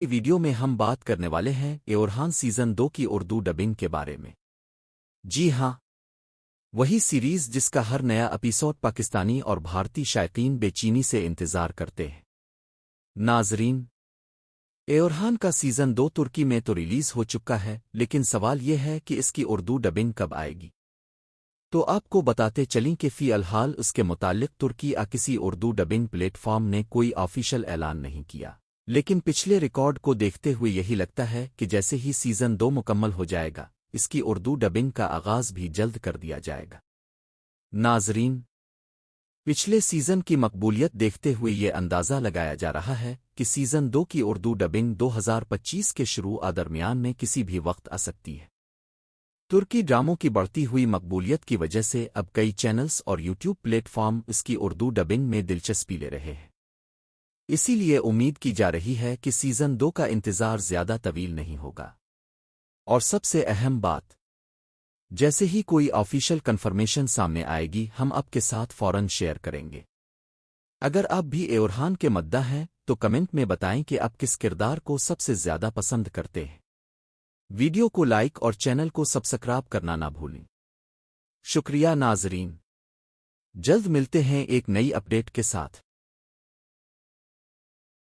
Video میں ہم بات کرنے والے ہیں اورحان سیزن 2 کی اردو ڈبنگ کے بارے میں۔ جی ہاں، وہی سیریز جس کا ہر نیا ایپیسوڈ پاکستانی اور بھارتی شائقین بے چینی سے انتظار کرتے ہیں۔ ناظرین، اورحان کا سیزن 2 ترکی میں تو ریلیز ہو چکا ہے، لیکن سوال یہ ہے کہ اس کی اردو ڈبنگ کب آئے گی؟ تو آپ کو بتاتے چلیں کہ فی الحال اس کے متعلق ترکی کسی اردو ڈبنگ پلیٹ فارم نے کوئی آفیشل اعلان نہیں کیا، لیکن پچھلے ریکارڈ کو دیکھتے ہوئے یہی لگتا ہے کہ جیسے ہی سیزن 2 مکمل ہو جائے گا، اس کی اردو ڈبنگ کا آغاز بھی جلد کر دیا جائے گا۔ ناظرین، پچھلے سیزن کی مقبولیت دیکھتے ہوئے یہ اندازہ لگایا جا رہا ہے کہ سیزن 2 کی اردو ڈبنگ 2025 کے شروع درمیان میں کسی بھی وقت آ سکتی ہے۔ ترکی ڈراموں کی بڑھتی ہوئی مقبولیت کی وجہ سے اب کئی چینلز اور یوٹیوب پلیٹ فارم اس کی اردو ڈبنگ میں دلچسپی لے رہے ہیں۔ اسی لیے امید کی جا رہی ہے کہ سیزن 2 کا انتظار زیادہ طویل نہیں ہوگا۔ اور سب سے اہم بات، جیسے ہی کوئی آفیشل کنفرمیشن سامنے آئے گی ہم آپ کے ساتھ فوراً شیئر کریں گے۔ اگر آپ بھی اورحان کے مداح ہیں تو کمنٹ میں بتائیں کہ آپ کس کردار کو سب سے زیادہ پسند کرتے ہیں۔ ویڈیو کو لائک اور چینل کو سبسکرائب کرنا نہ بھولیں۔ شکریہ ناظرین، جلد ملتے ہیں ایک نئی اپڈیٹ کے ساتھ۔